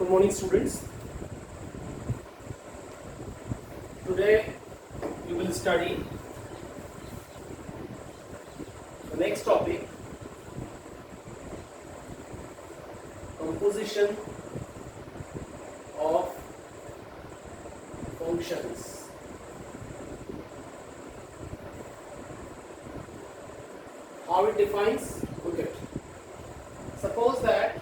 Good morning, students. Today we will study the next topic, composition of functions. How it defines? Look at. Suppose that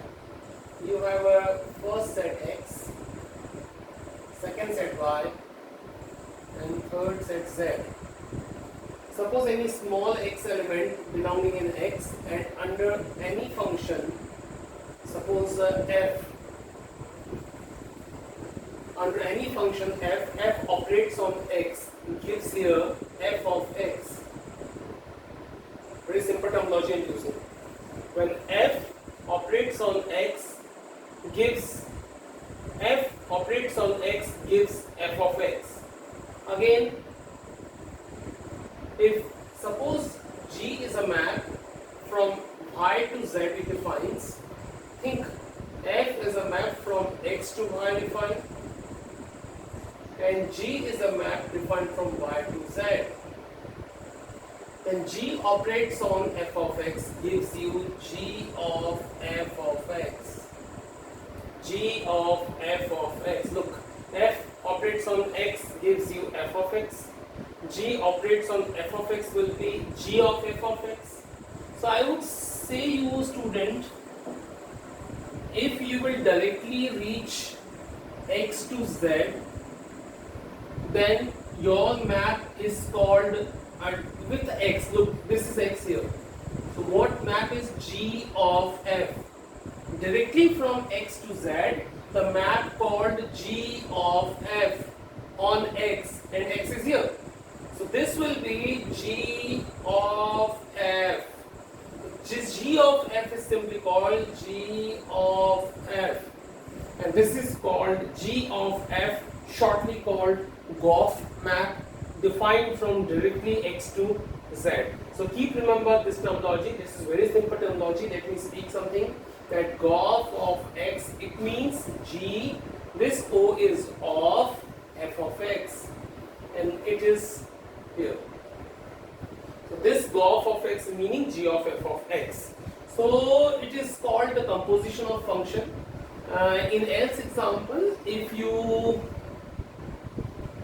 you have a first set x, second set y, and third set z. Suppose any small x element belonging in x and under any function, suppose f, under any function f operates on x, gives here f of x. Very simple terminology I'm using. When f operates on x, gives f operates on x gives f of x. Again, if suppose G is a map from y to z it defines, think f is a map from x to y defined, and G is a map defined from y to z. Then G operates on f of x gives you G of f of x. G of f of x. Look, f operates on x gives you f of x. G operates on f of x will be G of f of x. So I would say you student, if you will directly reach x to z, then your map is called with x. Look, this is x here. So what map is G of f? Directly from x to z, the map called G of f on x, and x is here. So this will be G of f. G of f is simply called G of f, and this is called G of f, shortly called Goff map, defined from directly x to z. So keep remember this terminology. This is very simple terminology. Let me speak something. That Goff of x, it means G, this O is of f of x, and it is here. So this Goff of x meaning G of f of x. So it is called the composition of function. In else example, if you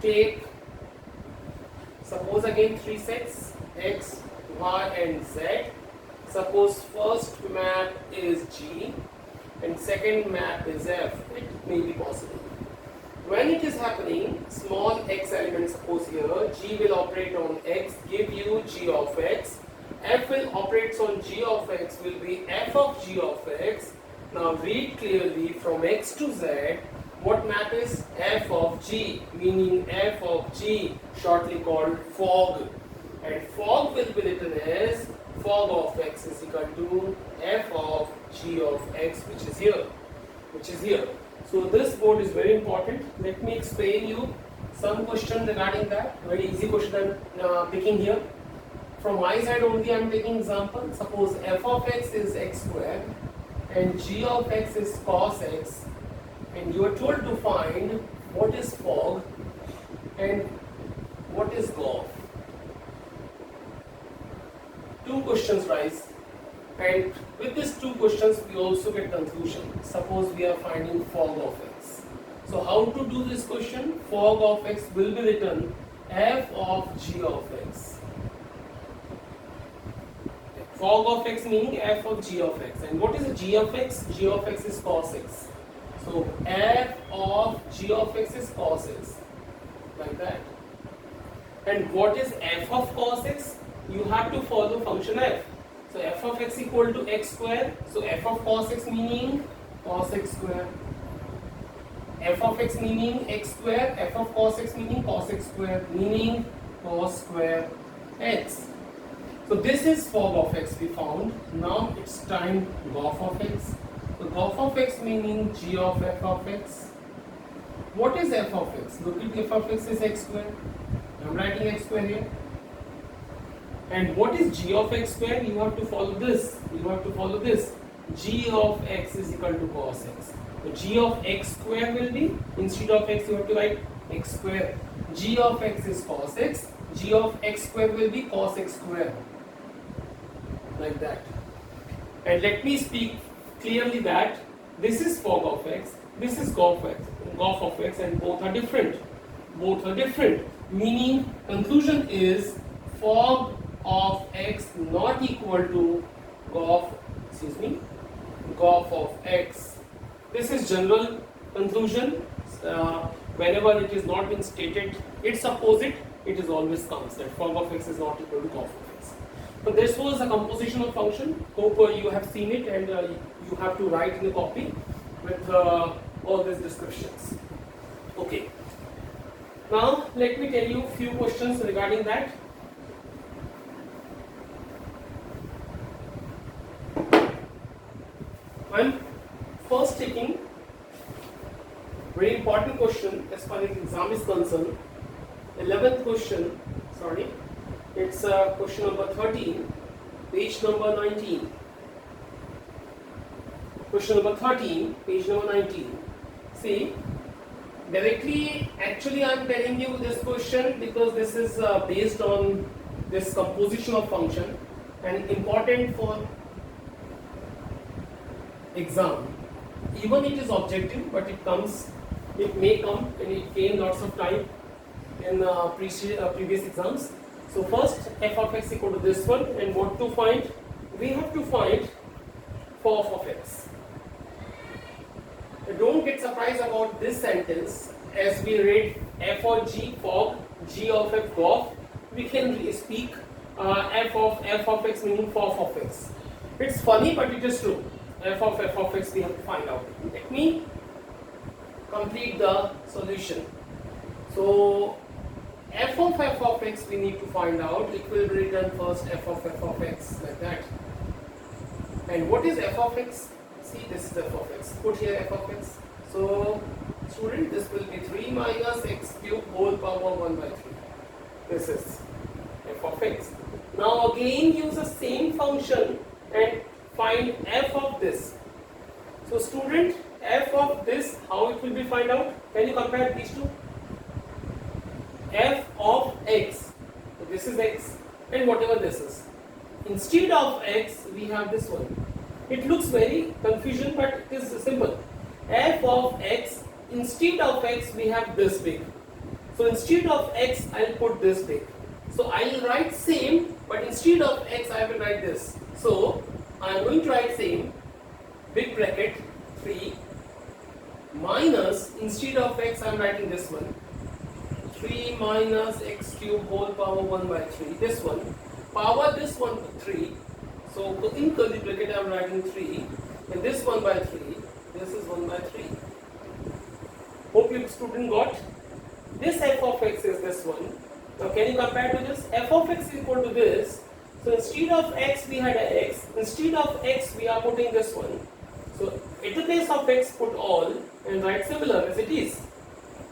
take, suppose again three sets x, y and z. Suppose first map is G and second map is f. It may be possible. When it is happening, small x element, suppose here, G will operate on x, give you G of x. F will operate on G of x, will be f of G of x. Now read clearly from x to z, what map is f of G, meaning f of G, shortly called fog. And fog will be written as fog of x is equal to f of G of x, which is here. So this board is very important. Let me explain you some question regarding that. Very easy question I'm picking here. From my side only I am taking example. Suppose f of x is x square and G of x is cos x, and you are told to find what is fog and what is Goff. Two questions rise, and with these two questions we also get conclusion. Suppose we are finding fog of x. So how to do this question? Fog of x will be written f of G of x. Fog of x meaning f of G of x. And what is a G of x? G of x is cos x. So f of G of x is cos x, like that. And what is f of cos x? You have to follow function f. So f of x equal to x square. So f of cos x meaning cos x square. F of x meaning x square. F of cos x meaning cos x square, meaning cos square x. So this is fog of x we found. Now it's time Goff of x. So Goff of x meaning G of f of x. What is f of x? Look at f of x is x square. I'm writing x square here. And what is G of x square? You have to follow this. g of x is equal to cos x. So g of x square will be, instead of x you have to write x square. G of x is cos x, g of x square will be cos x square, like that. And let me speak clearly that this is fog of x, this is gof of x, and both are different. Both are different. Meaning, conclusion is fog of x not equal to gof of x. This is general conclusion. Whenever it is not been stated its opposite, it is always comes that fog of x is not equal to gof of x. So this was a compositional function. Hope you have seen it, and you have to write in the copy with all these descriptions. Okay. Now let me tell you a few questions regarding that. I'm first taking very important question as far as exam is concerned. 11th question, sorry, it's question number 13, page number 19. Question number 13, page number 19. See, directly, actually I am telling you this question because this is based on this composition of function and important for exam. Even it is objective, but it may come, and it came lots of time in previous exams. So first f of x equal to this one, and what to find? We have to find fog of x. Don't get surprised about this sentence. As we read f of g fog, g of f gof, we can speak f of x meaning fog of x. It's funny, but it is true. F of x we have to find out. Let me complete the solution. So f of x we need to find out. It will be written first f of x like that. And what is f of x? See, this is f of x. Put here f of x. So student, this will be 3 minus x cube whole power 1 by 3. This is f of x. Now again use the same function and find f of this. So student, f of this, how it will be find out? Can you compare these two? F of x. So this is x and whatever this is. Instead of x, we have this one. It looks very confusion, but it is simple. F of x, instead of x, we have this big. So instead of x, I'll put this big. So I'll write same, but instead of x, I will write this. So I'm going to write same, big bracket 3 minus, instead of x, I'm writing this one. 3 minus x cube whole power 1 by 3. This one. Power this one 3. So in curly bracket I am writing 3. And this 1 by 3. This is 1 by 3. Hope you student got. This f of x is this one. Now can you compare to this? F of x is equal to this. So instead of x we had a x. Instead of x we are putting this one. So at the place of x put all and write similar as it is.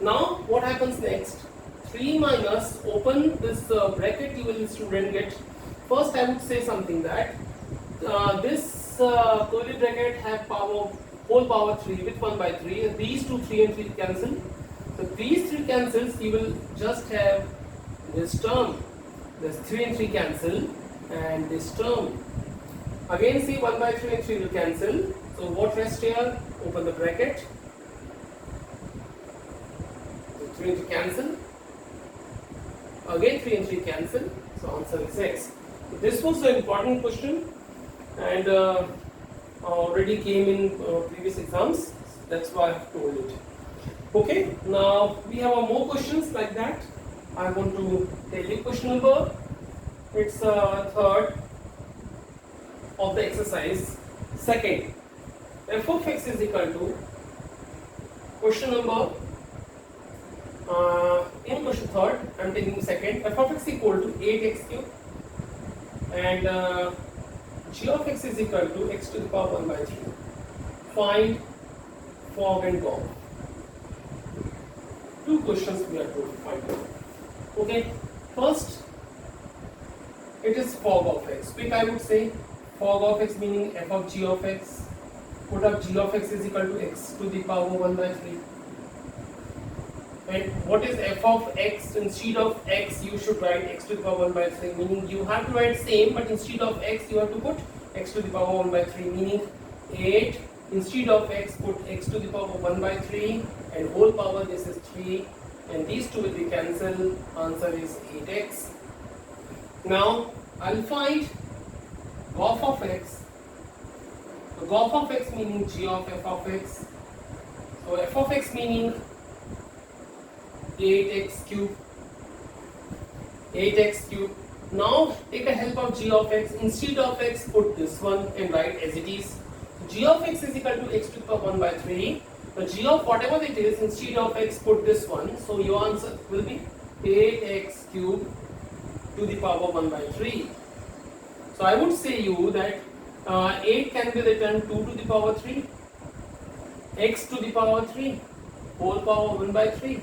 Now what happens next? 3 minus, open this bracket, you will student get. First I would say something that this curly bracket have power, whole power 3 with 1 by 3. These two 3 and 3 cancel. So these 3 cancels, you will just have this term. This 3 and 3 cancel and this term. Again see 1 by 3 and 3 will cancel. So what rest here? Open the bracket. So 3 and 3 cancel. Again 3 and 3 cancel. So answer is x. So this was an important question and already came in previous exams. That's why I have told it. Okay, now we have more questions like that. I want to tell you question number. It's third of the exercise. Second, f of x is equal to question number. In question third, I am taking second. F of x equal to 8x cube and g of x is equal to x to the power 1 by 3. Find fog and gof. Two questions we are told to find out. Okay, first it is fog of x. Quick I would say fog of x meaning f of g of x put up g of x is equal to x to the power 1 by 3. And what is f of x? Instead of x, you should write x to the power 1 by 3. Meaning you have to write same, but instead of x, you have to put x to the power 1 by 3. Meaning 8. Instead of x, put x to the power 1 by 3, and whole power, this is 3. And these two will be cancelled. Answer is 8x. Now I'll find GOF of x. So GOF of x meaning g of f of x. So f of x meaning 8x cube. 8x cube. Now take a help of g of x. Instead of x, put this one and write as it is. G of x is equal to x to the power 1 by 3. The g of whatever it is, instead of x, put this one. So your answer will be 8x cube to the power 1 by 3. So I would say you that 8 can be written 2 to the power 3, x to the power 3, whole power 1 by 3.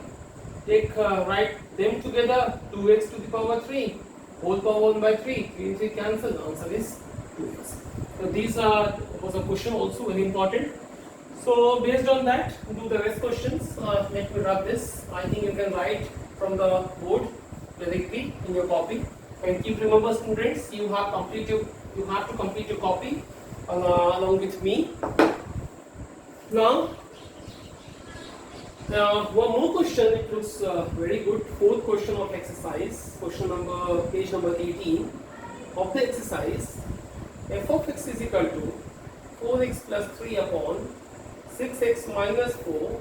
Take write them together, 2x to the power 3, whole power 1 by 3. 3 and 3 cancel. The answer is 2x. So these was a question also very important. So based on that, do the rest questions. Let me wrap this. I think you can write from the board directly in your copy. And keep remember, students, you have to complete your copy along with me. Now, one more question. It looks very good. Fourth question of exercise. Question number, page number 18 of the exercise. F of x is equal to 4x plus 3 upon 6x minus 4,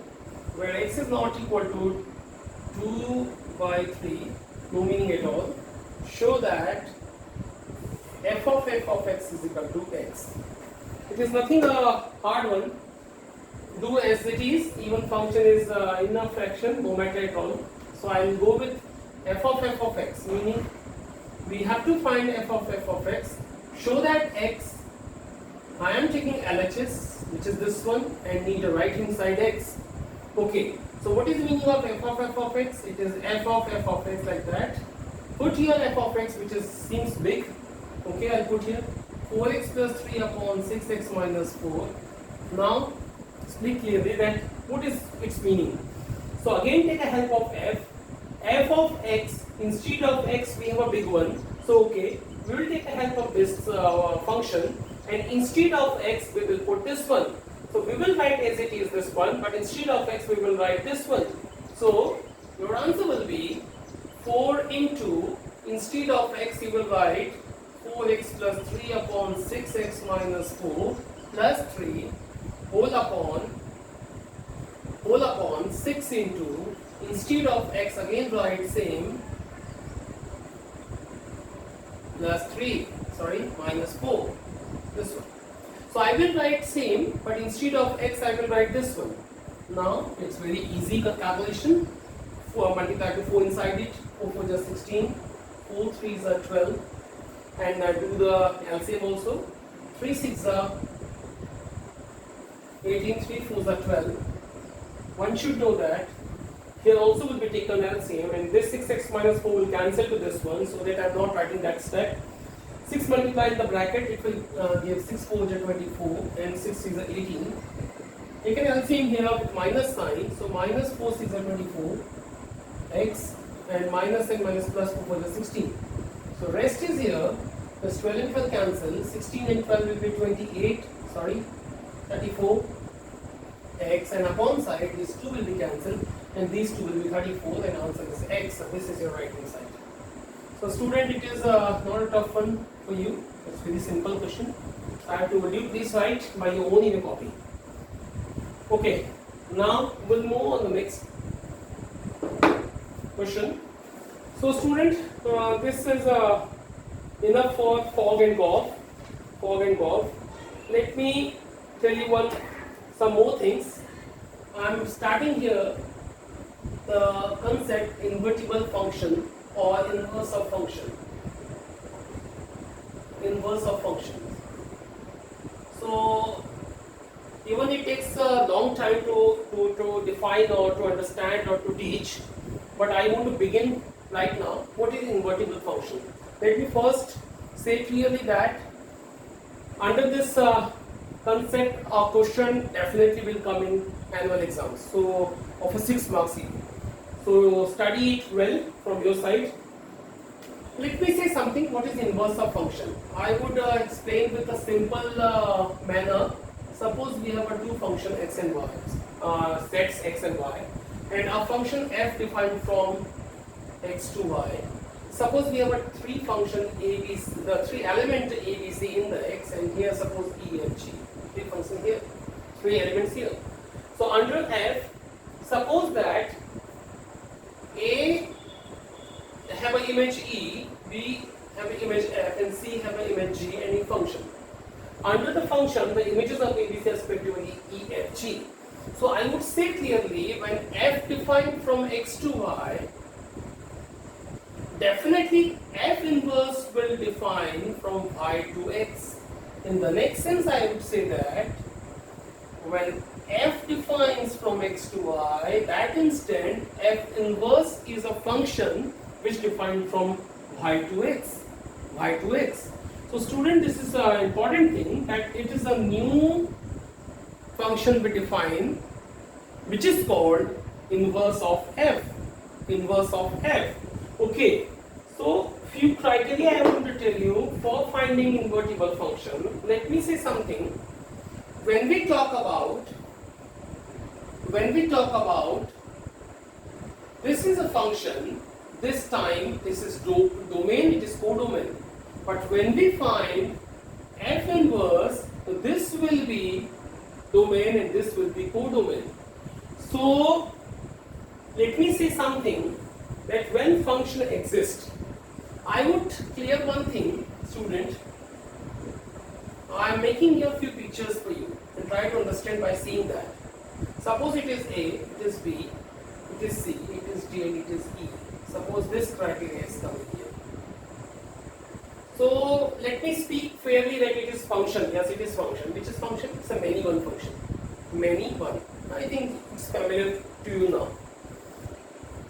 where x is not equal to 2 by 3, no meaning at all. Show that f of x is equal to x. It is nothing a hard one. Do as it is. Even function is in a fraction, no matter at all. So I will go with f of x, meaning we have to find f of x. Show that x, I am taking LHS, which is this one, and need a right hand side x. Okay, so what is the meaning of f of x? It is f of x like that. Put here f of x, which is seems big. Okay, I'll put here 4x plus 3 upon 6x minus 4. Now, speak clearly that what is its meaning. So again, take a help of f. F of x, instead of x, we have a big one. So okay, we will take a help of this function, and instead of x, we will put this one. So we will write as it is this one, but instead of x, we will write this one. So your answer will be 4 into, instead of x, you will write 4x plus 3 upon 6x minus 4 plus 3 whole upon 6 into, instead of x, again write same, plus 3, minus 4, this one. So I will write same, but instead of x, I will write this one. Now it's very easy calculation. Multiply to 4 inside it. 4 4 is 16, 4 3 is 12, and do the LCM also. 3 6 is 18, 3 4 is 12. One should know that here also will be taken LCM, and this 6x minus 4 will cancel to this one, so that I am not writing that step. 6 multiplied in the bracket, it will give 6 4 is 24, and 6 6 is 18. Take an LCM here with minus sign, so minus 4 6 is 24, x, and minus and minus plus 4 4 is 16. So rest is here, plus 12 and 12 cancel, 16 and 12 will be 34, x, and upon side these two will be cancelled, and these two will be 34, and answer is x. So this is your right hand side. So student, it is not a tough one for you. It's very simple question. I have told you, please write by your own in a copy. Okay, now we'll move on the next question. So student, this is enough for fog and golf. Let me tell you some more things. I am starting here the concept invertible function or inverse of function. So even it takes a long time to define or to understand or to teach, but I want to begin right now. What is invertible function? Let me first say clearly that under this concept or question definitely will come in annual exams. So of a 6 marks even. So study it well from your side. Let me say something. What is inverse of function? I would explain with a simple manner. Suppose we have a two function x and y, sets x and y, and a function f defined from x to y. Suppose we have a three function a, b, c, the three element a, b, c in the x, and here suppose e, f, g. Three functions here, three elements here. So under f, suppose that a have an image e, b have an image f, and c have an image g, any function. Under the function, the images of a, b, c are respectively e, f, g. So I would say clearly, when f defined from x to y, definitely f inverse will define from y to x. In the next sense, I would say that when f defines from x to y, that instant f inverse is a function which defined from y to x. Y to x. So student, this is an important thing, that it is a new function we define which is called inverse of f. Inverse of f. Okay. So few criteria I am going to tell you for finding invertible function. Let me say something. When we talk about this is a function, this time this is domain, it is codomain. But when we find f inverse, this will be domain and this will be codomain. So let me say something, that when function exists, I would clear one thing, student. I am making here a few pictures for you and try to understand by seeing that. Suppose it is A, it is B, it is C, it is D, and it is E. Suppose this criteria is coming here. So let me speak fairly that it is function. Yes, it is function. Which is function? It's a many one function. Many one. I think it's familiar to you now.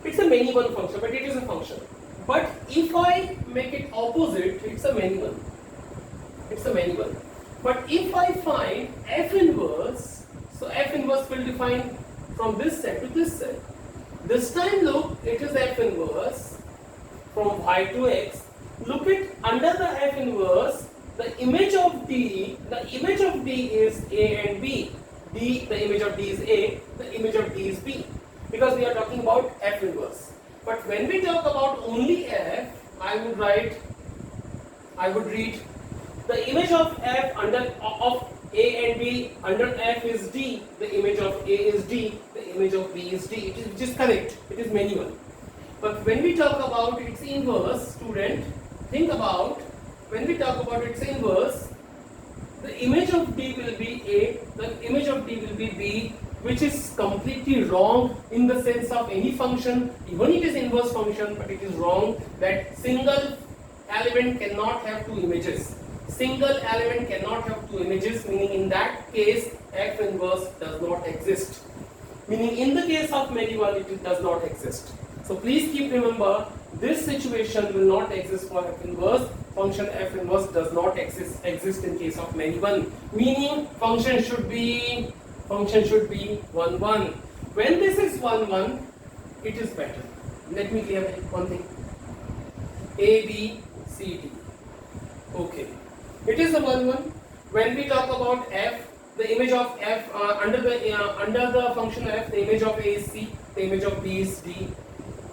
It's a many one function, but it is a function. But if I make it opposite, it's a many one. It's a many one. But if I find f inverse, so f inverse will define from this set to this set. This time look, it is f inverse from y to x. Look at under the f inverse, the image of D is A and B. The image of D is A, the image of D is B. Because we are talking about f inverse. But when we talk about only f, I would read the image of f of A and B under f is D, the image of A is D, the image of B is D. Which is correct. It is many one. But when we talk about its inverse, student, think about when we talk about its inverse, the image of D will be A, the image of D will be B, which is completely wrong in the sense of any function. Even it is inverse function, but it is wrong that single element cannot have two images. Single element cannot have two images, meaning in that case f inverse does not exist. Meaning in the case of many one, it does not exist. So please keep remember, this situation will not exist for f inverse. Function f inverse does not exist in case of many one. Meaning function should be 1 1. When this is 1 1, it is better. Let me clear one thing. A B C D. Okay. It is a 1 1. When we talk about f, the image of f under the function f, the image of A is C, the image of B is D.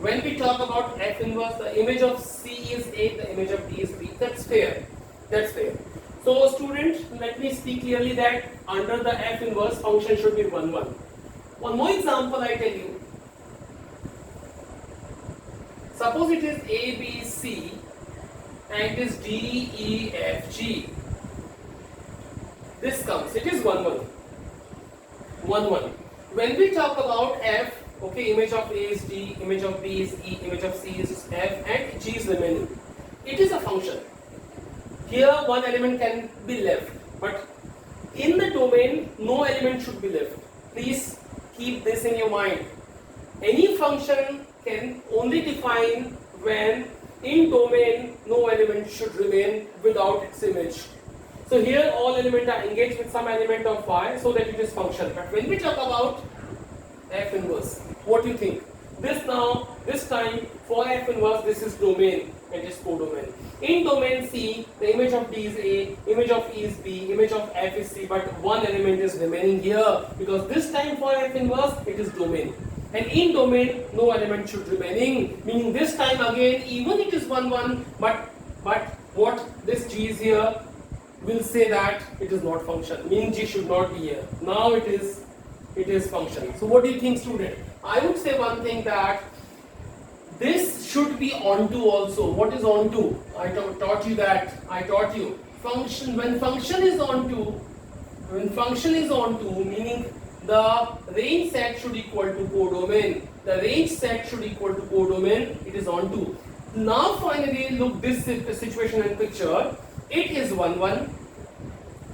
When we talk about f inverse, the image of C is A, the image of D is B. That's fair. That's fair. So students, let me speak clearly that under the f inverse, function should be 1 1. One more example I tell you. Suppose it is A, B, C and it is D, E, F, G. This comes, it is 1 1. 1 1. When we talk about f, okay, image of A is D, image of B is E, image of C is F, and G is remaining. It is a function. Here one element can be left, but in the domain no element should be left. Please keep this in your mind. Any function can only define when in domain no element should remain without its image. So here all elements are engaged with some element of phi so that it is function. But when we talk about F inverse, what do you think? This time for F inverse, this is domain and this codomain. In domain C, the image of D is A, image of E is B, image of F is C, but one element is remaining here because this time for F inverse, it is domain. And in domain, no element should remaining, meaning this time again, even it is 1, 1, but what this G is here will say that it is not function, meaning G should not be here. Now it is function. So what do you think, student? I would say one thing, that this should be onto also. What is onto? I taught you function. When function is onto, meaning the range set should equal to codomain. The range set should equal to codomain. It is onto. Now finally look this situation and picture. It is 1, 1.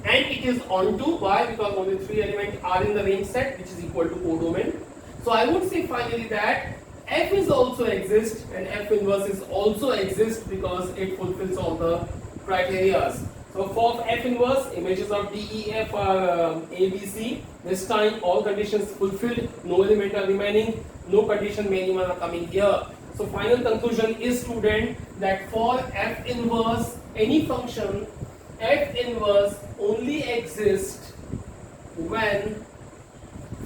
And it is onto. Why? Because only 3 elements are in the range set, which is equal to codomain. So I would say finally that F is also exist and F inverse is also exist because it fulfills all the criteria. So for F inverse, images of D, E, F are A, B, C. This time all conditions fulfilled, no element are remaining, no condition minimum are coming here. So final conclusion is, student, that for F inverse, any function, F inverse only exists when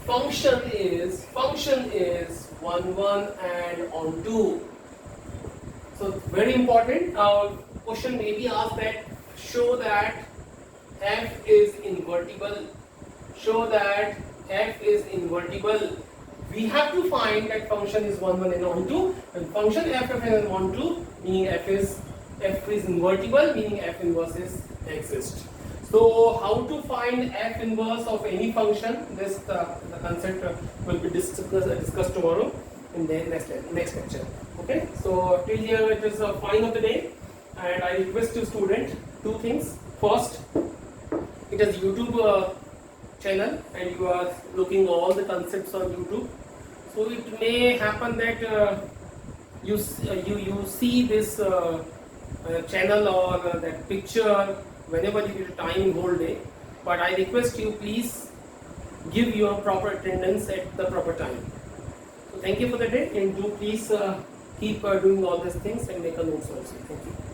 function is 1, 1 and onto. So very important. Question may be asked that show that F is invertible. Show that F is invertible. We have to find that function is 1, 1 and onto. And function F and onto, meaning F is invertible, meaning F inverse is exist. So how to find F inverse of any function? This the concept will be discussed tomorrow in the next lecture. Okay. So till here it is a fine of the day, and I request you, student, 2 things. First, it is YouTube channel, and you are looking all the concepts on YouTube. So it may happen that you see this channel or that picture whenever you get time in whole day, but I request you, please give your proper attendance at the proper time. So thank you for the day, and do please keep doing all these things and make a notes also. Thank you.